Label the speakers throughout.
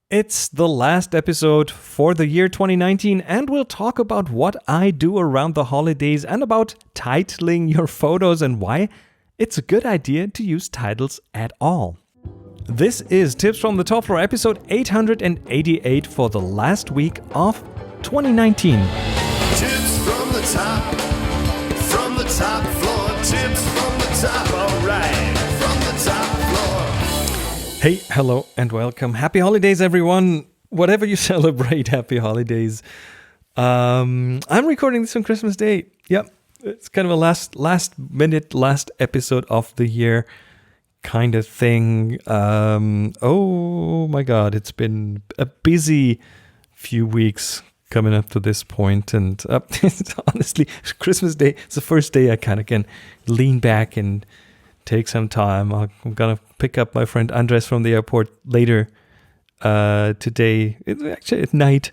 Speaker 1: It's the last episode for the year 2019, and we'll talk about what I do around the holidays and about titling your photos and why it's a good idea to use titles at all. This is Tips from the Top Floor, episode 888 for the last week of 2019.
Speaker 2: Tips from the top floor, tips from the top, alright, from the top floor.
Speaker 1: Hey, hello, and welcome. Happy holidays, everyone. Whatever you celebrate, happy holidays. I'm recording this on Christmas Day. Yep, it's kind of a last episode of the year kind of thing. Oh my God, it's been a busy few weeks coming up to this point, and honestly, Christmas Day is the first day I kind of can lean back and take some time. I'm gonna pick up my friend Andres from the airport later today. It's actually at night,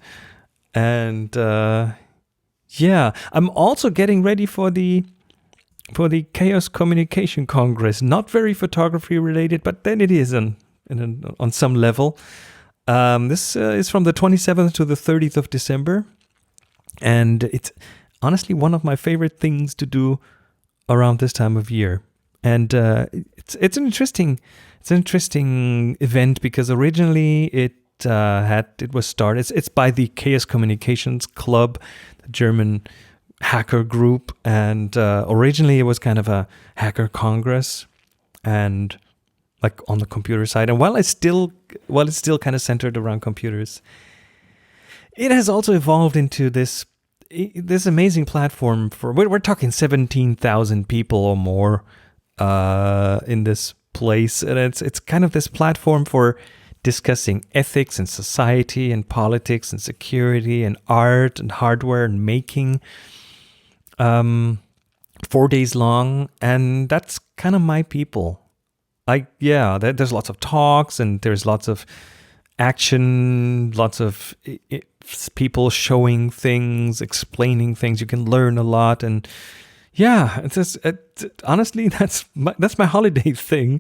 Speaker 1: and yeah, I'm also getting ready for the Chaos Communication Congress. Not very photography related, but then it is on some level. This is from the 27th to the 30th of December, and it's honestly one of my favorite things to do around this time of year. And it's an interesting event because originally it was started. It's by the Chaos Communications Club, the German hacker group, and originally it was kind of a hacker congress, and like on the computer side. And while it's still kind of centered around computers, it has also evolved into this amazing platform for we're talking 17,000 people or more in this place, and it's kind of this platform for discussing ethics and society and politics and security and art and hardware and making. 4 days long, and that's kind of my people. There's lots of talks and there's lots of action, lots of people showing things, explaining things. You can learn a lot, and yeah, it's just, honestly, that's my holiday thing.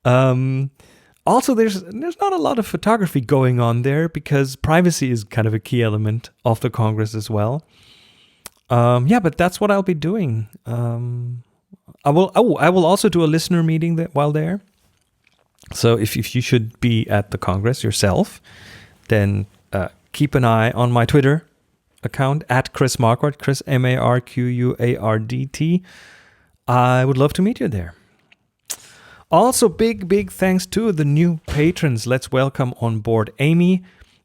Speaker 1: Also, there's not a lot of photography going on there because privacy is kind of a key element of the Congress as well. But that's what I'll be doing. I will also do a listener meeting while there. So if you should be at the Congress yourself, then keep an eye on my Twitter account at Chris Marquardt, Chris Marquardt. I would love to meet you there. Also, big thanks to the new patrons. Let's welcome on board Amy,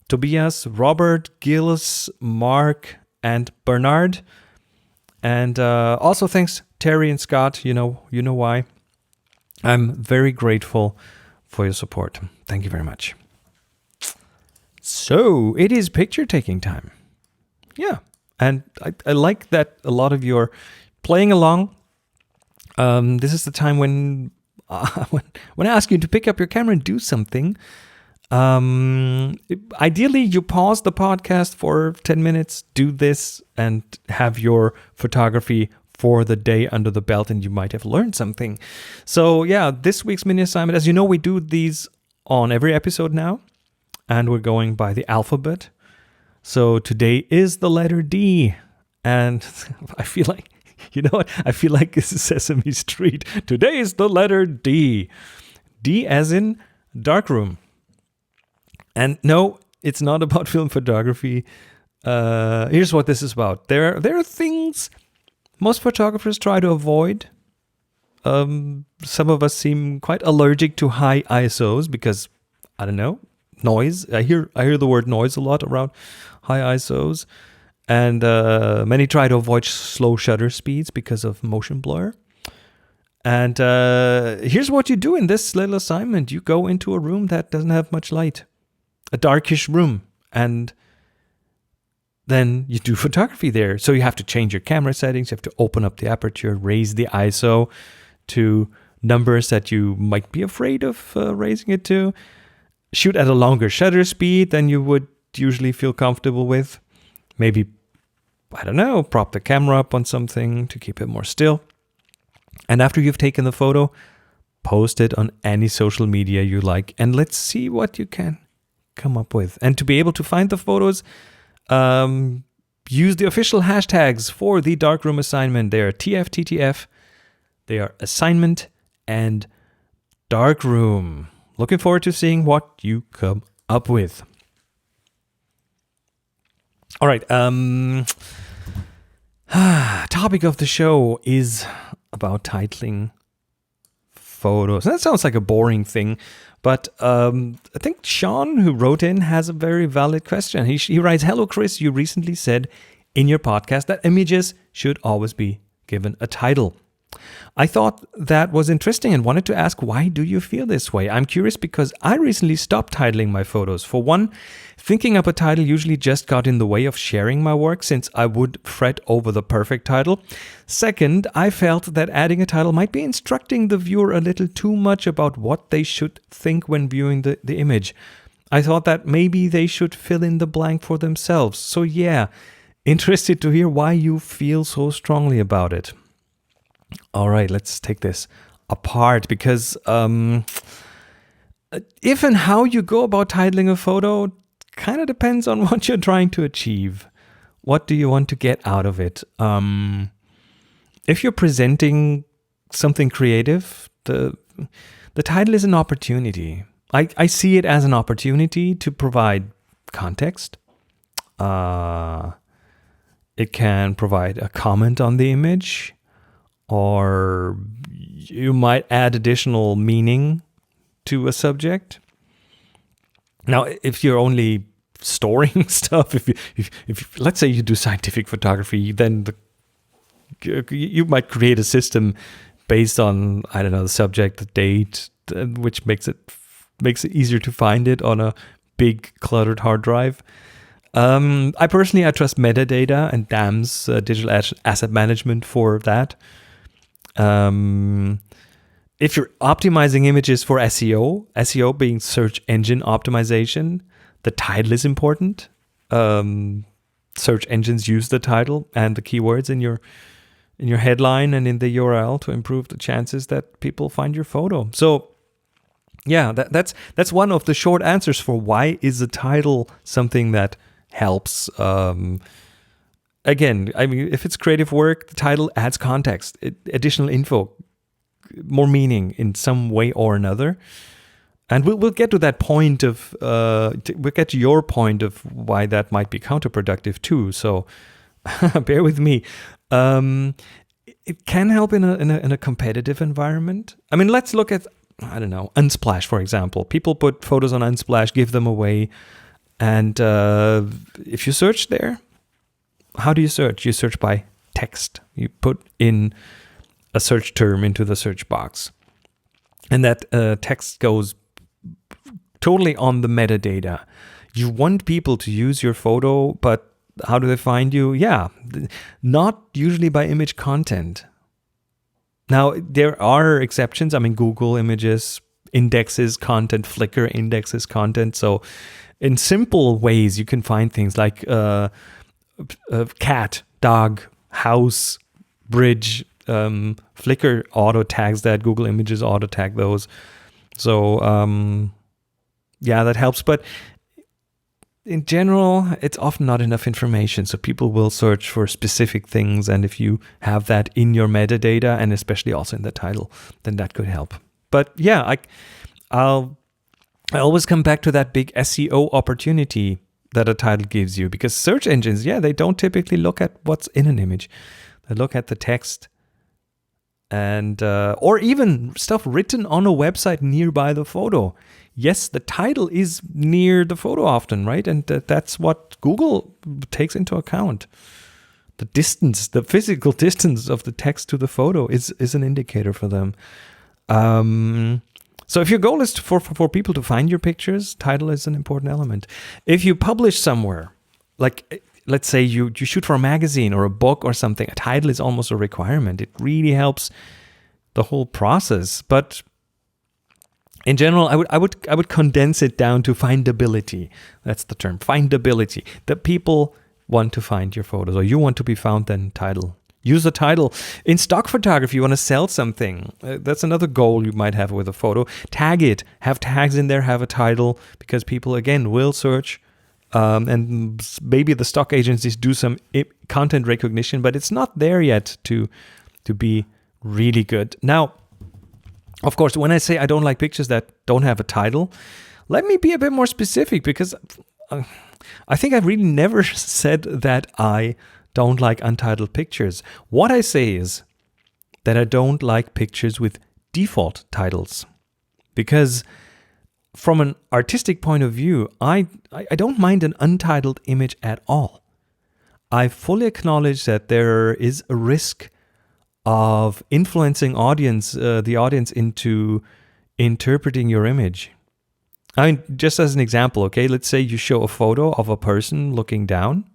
Speaker 1: Tobias, Robert, Gilles, Mark, and Bernard. And also thanks Terry and Scott. You know why. I'm very grateful for your support. Thank you very much. So it is picture taking time. Yeah, and I like that a lot of you are playing along. This is the time when I ask you to pick up your camera and do something. Ideally, you pause the podcast for 10 minutes, do this, and have your photography for the day under the belt, and you might have learned something. So yeah, this week's mini assignment, as you know, we do these on every episode now, and we're going by the alphabet. So today is the letter D, and I feel like, you know what? I feel like this is Sesame Street. Today is the letter D. D as in darkroom. And no, it's not about film photography. Here's what this is about. There are things most photographers try to avoid. Some of us seem quite allergic to high ISOs because, I don't know, noise. I hear the word noise a lot around high ISOs. And many try to avoid slow shutter speeds because of motion blur. And here's what you do in this little assignment. You go into a room that doesn't have much light. A darkish room, and then you do photography there. So you have to change your camera settings, you have to open up the aperture, raise the ISO to numbers that you might be afraid of raising it to, shoot at a longer shutter speed than you would usually feel comfortable with. Maybe, I don't know, prop the camera up on something to keep it more still. And after you've taken the photo, post it on any social media you like, and let's see what you can come up with. And to be able to find the photos, use the official hashtags for the darkroom assignment. They are TFTTF, they are assignment and darkroom. Looking forward to seeing what you come up with. All right. Topic of the show is about titling photos. That sounds like a boring thing, but I think Sean, who wrote in, has a very valid question. He writes, "Hello, Chris. You recently said in your podcast that images should always be given a title. I thought that was interesting and wanted to ask, why do you feel this way? I'm curious because I recently stopped titling my photos. For one, thinking up a title usually just got in the way of sharing my work since I would fret over the perfect title. Second, I felt that adding a title might be instructing the viewer a little too much about what they should think when viewing the image. I thought that maybe they should fill in the blank for themselves. So yeah, interested to hear why you feel so strongly about it." All right, let's take this apart because if and how you go about titling a photo kind of depends on what you're trying to achieve. What do you want to get out of it? If you're presenting something creative, the title is an opportunity. I see it as an opportunity to provide context. It can provide a comment on the image, or you might add additional meaning to a subject. Now, if you're only storing stuff, if let's say you do scientific photography, then you might create a system based on, I don't know, the subject, the date, which makes it easier to find it on a big cluttered hard drive. I personally trust metadata and DAM's digital asset management for that. If you're optimizing images for SEO being search engine optimization, the title is important. Search engines use the title and the keywords in your headline and in the URL to improve the chances that people find your photo. So yeah, that's one of the short answers for why is the title something that helps. Again, I mean, if it's creative work, the title adds context, additional info, more meaning in some way or another. And we'll get to that point of, we'll get to your point of why that might be counterproductive too. So bear with me. It can help in a competitive environment. I mean, let's look at, I don't know, Unsplash, for example. People put photos on Unsplash, give them away. And if you search there, how do you search? You search by text. You put in a search term into the search box. And that text goes totally on the metadata. You want people to use your photo, but how do they find you? Yeah, not usually by image content. Now, there are exceptions. I mean, Google Images indexes content, Flickr indexes content. So in simple ways, you can find things like cat, dog, house, bridge. Flickr auto tags that, Google Images auto tag those. So yeah, that helps. But in general, it's often not enough information. So people will search for specific things. And if you have that in your metadata and especially also in the title, then that could help. But yeah, I always come back to that big SEO opportunity that a title gives you, because search engines, yeah, they don't typically look at what's in an image. They look at the text and or even stuff written on a website nearby the photo. Yes, the title is near the photo often, right? And that's what Google takes into account. The distance, the physical distance of the text to the photo is an indicator for them. So if your goal is for people to find your pictures, title is an important element. If you publish somewhere, like let's say you shoot for a magazine or a book or something, a title is almost a requirement. It really helps the whole process. But in general, I would condense it down to findability. That's the term, findability. That people want to find your photos, or you want to be found, then title Use the title. In stock photography, you want to sell something. That's another goal you might have with a photo. Tag it. Have tags in there. Have a title, because people, again, will search. And maybe the stock agencies do some content recognition, but it's not there yet to be really good. Now, of course, when I say I don't like pictures that don't have a title, let me be a bit more specific, because I think I really never said that I don't like untitled pictures. What I say is that I don't like pictures with default titles, because from an artistic point of view, I don't mind an untitled image at all. I fully acknowledge that there is a risk of influencing the audience into interpreting your image. I mean, just as an example, okay, let's say you show a photo of a person looking down,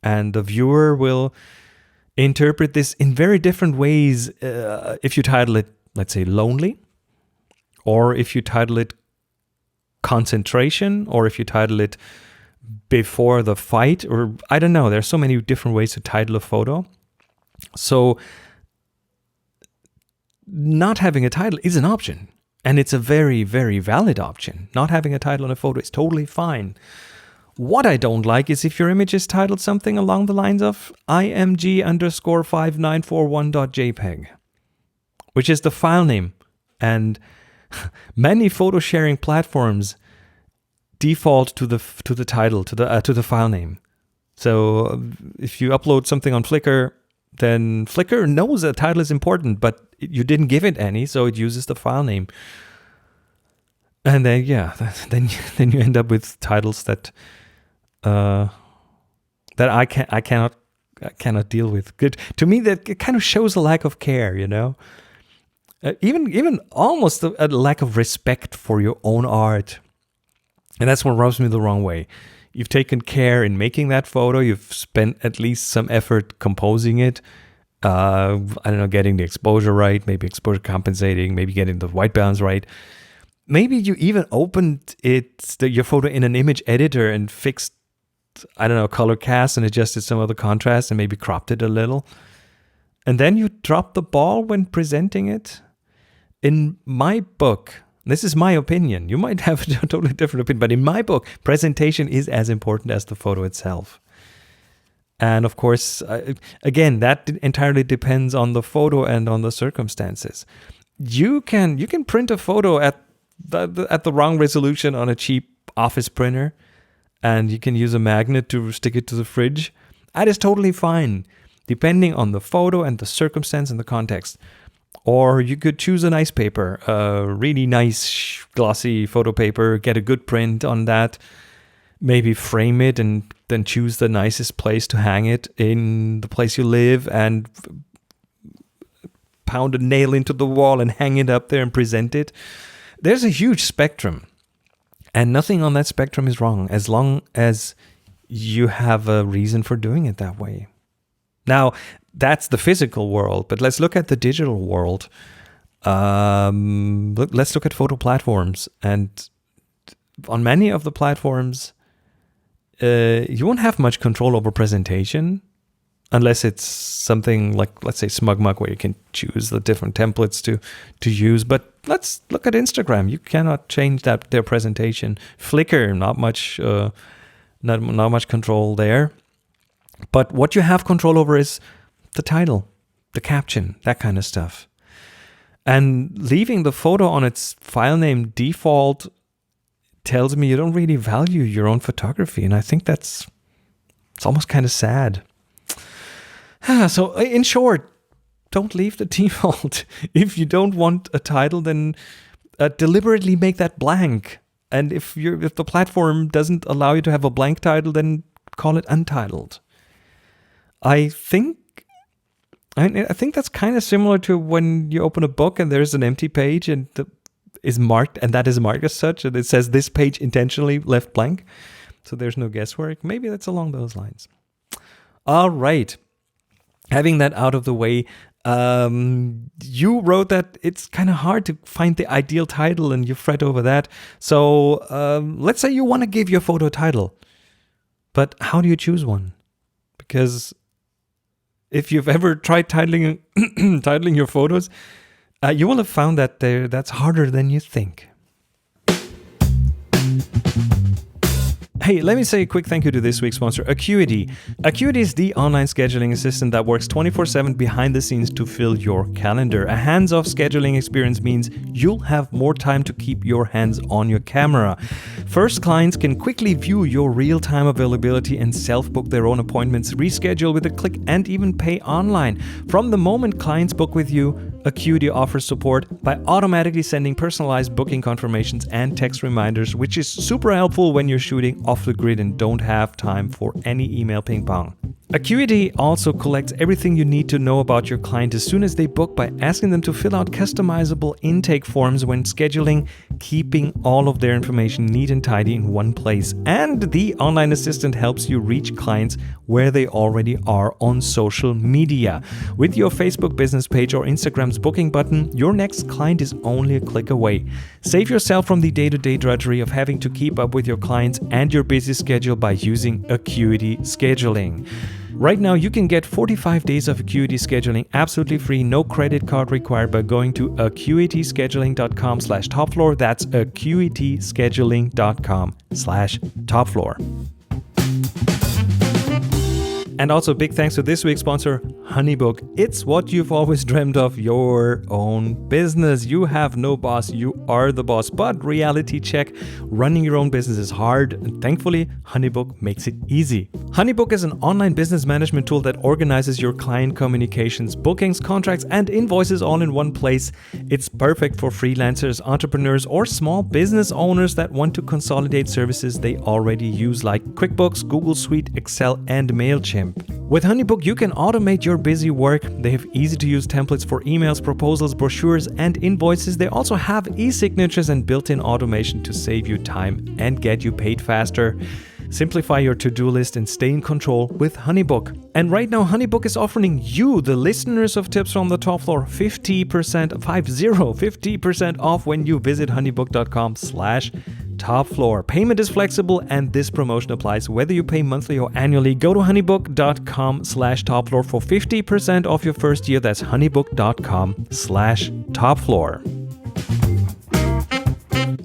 Speaker 1: and the viewer will interpret this in very different ways if you title it, let's say, lonely, or if you title it concentration, or if you title it before the fight, or I don't know. There's so many different ways to title a photo. So not having a title is an option, and it's a very, very valid option. Not having a title on a photo is totally fine. What I don't like is if your image is titled something along the lines of img_5941.jpg, which is the file name. And many photo sharing platforms default to the title, to the file name. So if you upload something on Flickr, then Flickr knows that title is important, but you didn't give it any, so it uses the file name. And then then you end up with titles that I cannot deal with. Good to me, that it kind of shows a lack of care, you know. Even almost a lack of respect for your own art, and that's what rubs me the wrong way. You've taken care in making that photo. You've spent at least some effort composing it. I don't know, getting the exposure right, maybe exposure compensating, maybe getting the white balance right. Maybe you even opened your photo in an image editor and fixed, I don't know, color cast and adjusted some of the contrast and maybe cropped it a little. And then you dropped the ball when presenting it. In my book, this is my opinion. You might have a totally different opinion, but in my book, presentation is as important as the photo itself. And of course, again, that entirely depends on the photo and on the circumstances. You can print a photo at the wrong resolution on a cheap office printer, and you can use a magnet to stick it to the fridge. That is totally fine, depending on the photo and the circumstance and the context. Or you could choose a nice paper, a really nice glossy photo paper, get a good print on that, maybe frame it and then choose the nicest place to hang it in the place you live, and pound a nail into the wall and hang it up there and present it. There's a huge spectrum, and nothing on that spectrum is wrong as long as you have a reason for doing it that way. Now, that's the physical world, but let's look at the digital world. Let's look at photo platforms. And on many of the platforms, you won't have much control over presentation unless it's something like, let's say, SmugMug, where you can choose the different templates to use. But let's look at Instagram. You cannot change their presentation. Flickr, not much control there. But what you have control over is the title, the caption, that kind of stuff. And leaving the photo on its file name default tells me you don't really value your own photography. And I think it's almost kind of sad. So in short, don't leave the default. If you don't want a title, then deliberately make that blank. And if the platform doesn't allow you to have a blank title, then call it untitled. I think that's kind of similar to when you open a book and there's an empty page and that is marked as such, and it says this page intentionally left blank, so there's no guesswork. Maybe that's along those lines. All right, having that out of the way, you wrote that it's kind of hard to find the ideal title and you fret over that. So let's say you want to give your photo a title, but how do you choose one? Because If you've ever tried titling titling your photos, you will have found that that's harder than you think. Hey, let me say a quick thank you to this week's sponsor, Acuity. Acuity is the online scheduling assistant that works 24/7 behind the scenes to fill your calendar. A hands-off scheduling experience means you'll have more time to keep your hands on your camera. First, clients can quickly view your real-time availability and self-book their own appointments, reschedule with a click, and even pay online. From the moment clients book with you, Acuity offers support by automatically sending personalized booking confirmations and text reminders, which is super helpful when you're shooting off the grid and don't have time for any email ping pong. Acuity also collects everything you need to know about your client as soon as they book by asking them to fill out customizable intake forms when scheduling, keeping all of their information neat and tidy in one place. And the online assistant helps you reach clients where they already are on social media. With your Facebook business page or Instagram's booking button, your next client is only a click away. Save yourself from the day-to-day drudgery of having to keep up with your clients and your busy schedule by using Acuity Scheduling. Right now, you can get 45 days of Acuity Scheduling absolutely free, no credit card required, by going to acuityscheduling.com/topfloor. That's acuityscheduling.com/topfloor. And also big thanks to this week's sponsor, HoneyBook. It's what you've always dreamed of, your own business. You have no boss, you are the boss. But reality check, running your own business is hard, and thankfully, HoneyBook makes it easy. HoneyBook is an online business management tool that organizes your client communications, bookings, contracts, and invoices all in one place. It's perfect for freelancers, entrepreneurs, or small business owners that want to consolidate services they already use, like QuickBooks, Google Suite, Excel, and MailChimp. With HoneyBook, you can automate your busy work. They have easy-to-use templates for emails, proposals, brochures, and invoices. They also have e-signatures and built-in automation to save you time and get you paid faster. Simplify your to-do list and stay in control with HoneyBook. And right now, HoneyBook is offering you, the listeners of Tips from the Top Floor, 50% off when you visit honeybook.com/topfloor. Payment is flexible, and this promotion applies whether you pay monthly or annually. Go to honeybook.com/topfloor for 50% off your first year. That's honeybook.com/topfloor.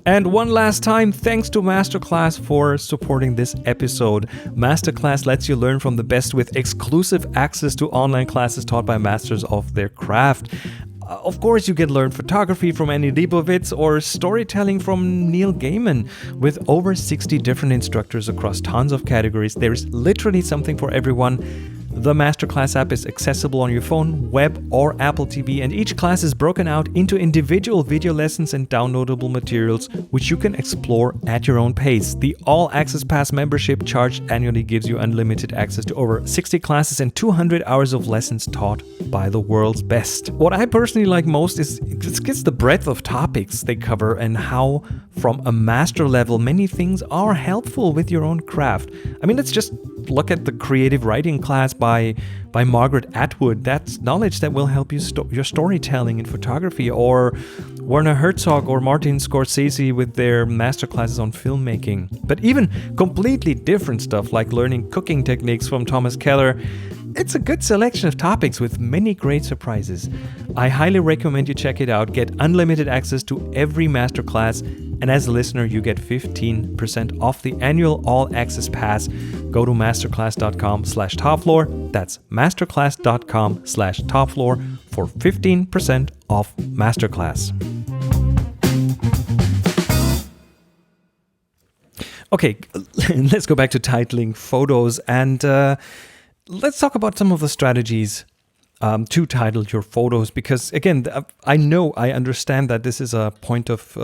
Speaker 1: And one last time, thanks to Masterclass for supporting this episode. Masterclass lets you learn from the best with exclusive access to online classes taught by masters of their craft. Of course, you can learn photography from Annie Leibovitz or storytelling from Neil Gaiman. With over 60 different instructors across tons of categories, there's literally something for everyone. The Masterclass app is accessible on your phone, web, or Apple TV, and each class is broken out into individual video lessons and downloadable materials, which you can explore at your own pace. The All Access Pass membership, charged annually, gives you unlimited access to over 60 classes and 200 hours of lessons taught by the world's best. What I personally like most is it's the breadth of topics they cover and how, from a master level, many things are helpful with your own craft. I mean, let's just look at the creative writing class by Margaret Atwood. That's knowledge that will help you your storytelling in photography. Or Werner Herzog or Martin Scorsese with their masterclasses on filmmaking. But even completely different stuff like learning cooking techniques from Thomas Keller. It's a good selection of topics with many great surprises. I highly recommend you check it out. Get unlimited access to every masterclass, and as a listener, you get 15% off the annual All Access Pass. Go to masterclass.com/topfloor. That's masterclass.com/topfloor for 15% off Masterclass. Okay, let's go back to titling photos, and let's talk about some of the strategies to title your photos, because again, I understand that this is a point of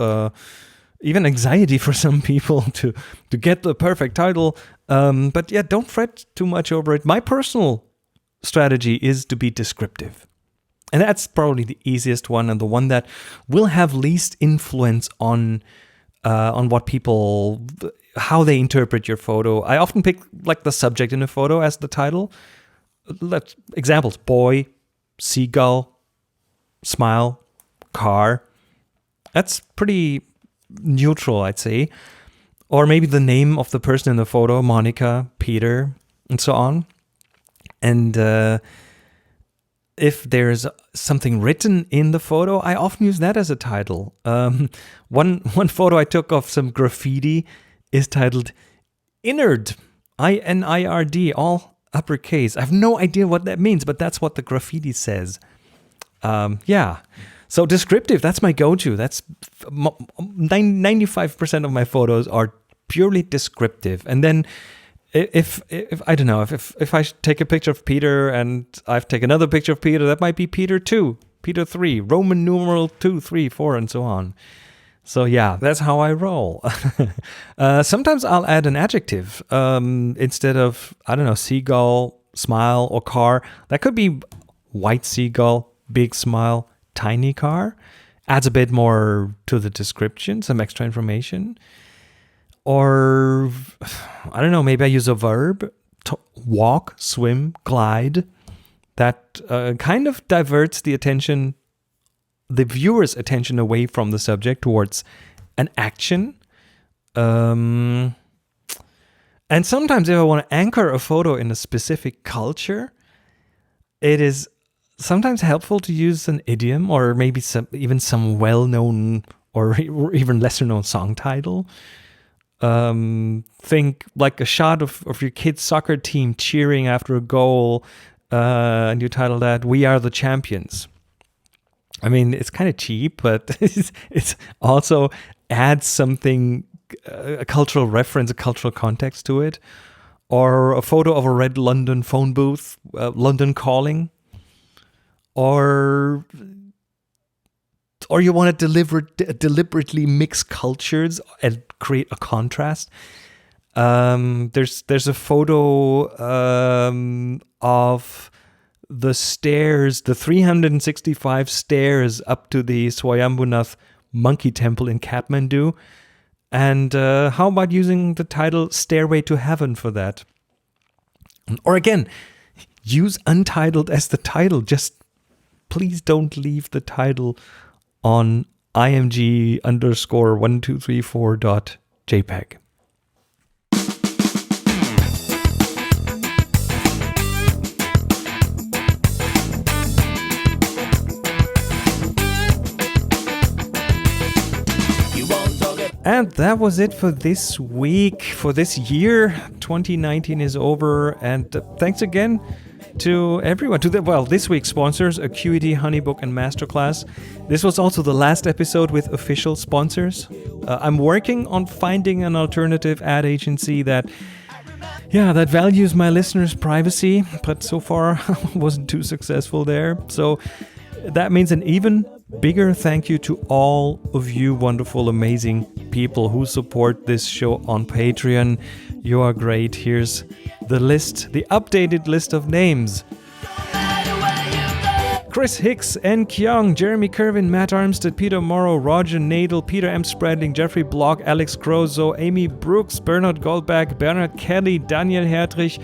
Speaker 1: even anxiety for some people to get the perfect title. But yeah, don't fret too much over it. My personal strategy is to be descriptive. And that's probably the easiest one and the one that will have least influence on what people, how they interpret your photo. I often pick like the subject in a photo as the title. Examples: boy, seagull, smile, car. That's pretty neutral, I'd say. Or maybe the name of the person in the photo: Monica, Peter, and so on. And if there's something written in the photo, I often use that as a title. One photo I took of some graffiti is titled Innerd, INIRD, all uppercase. I have no idea what that means, but that's what the graffiti says. Yeah. So descriptive, that's my go-to. That's 95% of my photos are purely descriptive. And then if I don't know, if I take a picture of Peter and I've taken another picture of Peter, that might be Peter 2, Peter 3, Roman numeral 2, 3, 4, and so on. So yeah, that's how I roll. Sometimes I'll add an adjective instead of, I don't know, seagull, smile, or car. That could be white seagull, big smile, tiny car. Adds a bit more to the description, some extra information. Or, I don't know, maybe I use a verb, to walk, swim, glide. That kind of diverts the attention, the viewer's attention away from the subject towards an action. And sometimes if I want to anchor a photo in a specific culture, it is sometimes helpful to use an idiom or maybe even some well-known or even lesser-known song title. Think like a shot of your kid's soccer team cheering after a goal, and you title that "We Are the Champions." I mean, it's kind of cheap, but it's also adds something, a cultural reference, a cultural context to it. Or a photo of a red London phone booth, London calling. Or you want to deliberately mix cultures and create a contrast. There's a photo of the stairs, the 365 stairs up to the Swayambhunath monkey temple in Kathmandu. And how about using the title Stairway to Heaven for that? Or again, use untitled as the title. Just please don't leave the title on img_1234.jpg. And that was it for this week, for this year. 2019 is over, and thanks again to everyone, this week's sponsors, Acuity, Honeybook, and Masterclass. This was also the last episode with official sponsors. I'm working on finding an alternative ad agency that values my listeners' privacy, but so far I wasn't too successful there. So that means an even bigger thank you to all of you wonderful, amazing people who support this show on Patreon. You are great. Here's the list, the updated list of names. Chris Hicks, N. Kyung, Jeremy Kervin, Matt Armstead, Peter Morrow, Roger Nadel, Peter M. Spradling, Jeffrey Block, Alex Crozo, Amy Brooks, Bernard Goldberg, Bernard Kelly, Daniel Hertrich,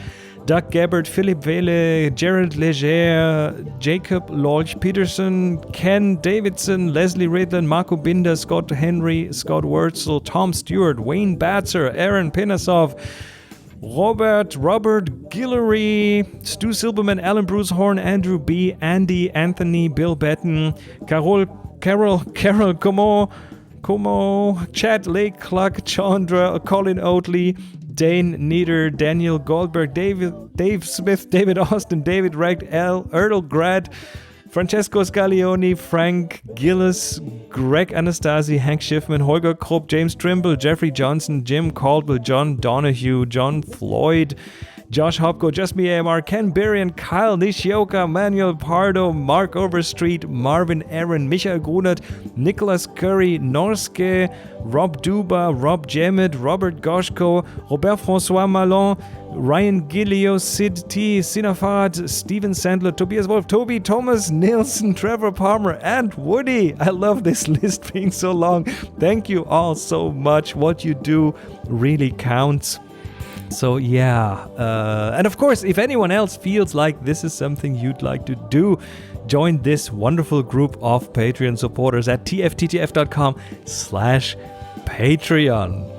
Speaker 1: Doug Gabbard, Philip Vele, Jared Leger, Jacob Lolch Peterson, Ken Davidson, Leslie Ridland, Marco Binder, Scott Henry, Scott Wurzel, Tom Stewart, Wayne Batzer, Aaron Pinasov, Robert Guillory, Stu Silberman, Alan Bruce Horn, Andrew B., Andy, Anthony, Bill Betten, Carol, Como, Chad Lake, Clark Chandra, Colin Oatley, Dane Nieder, Daniel Goldberg, Dave Smith, David Austin, David Recht, Earl Grad, Francesco Scaglione, Frank Gillis, Greg Anastasi, Hank Schiffman, Holger Krupp, James Trimble, Jeffrey Johnson, Jim Caldwell, John Donahue, John Floyd, Josh Hopko, Just Me AMR, Ken Berrien, Kyle Nishioka, Manuel Pardo, Mark Overstreet, Marvin Aaron, Michael Grunert, Nicholas Curry, Norske, Rob Duba, Rob Jemmett, Robert Goshko, Robert François Malon, Ryan Gillio, Sid T, Sinafat, Steven Sandler, Tobias Wolf, Toby, Thomas, Nielsen, Trevor Palmer, and Woody. I love this list being so long. Thank you all so much. What you do really counts. So yeah, and of course, if anyone else feels like this is something you'd like to do, join this wonderful group of Patreon supporters at tfttf.com/Patreon.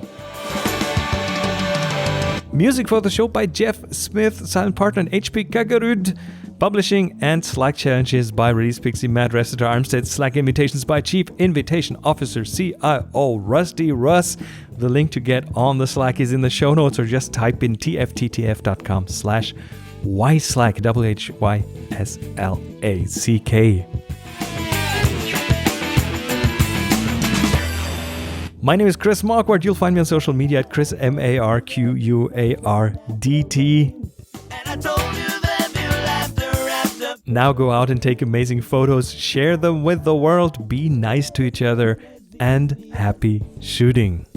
Speaker 1: Music for the show by Jeff Smith, silent partner and HP Gagarud. Publishing and Slack challenges by Release Pixie, Matt Ressiter Armstead, Slack invitations by Chief Invitation Officer CIO Rusty Russ. The link to get on the Slack is in the show notes, or just type in tfttf.com/yslack, WHYSLACK. My name is Chris Marquardt. You'll find me on social media at Chris MARQUARDT. Now go out and take amazing photos, share them with the world, be nice to each other, and happy shooting.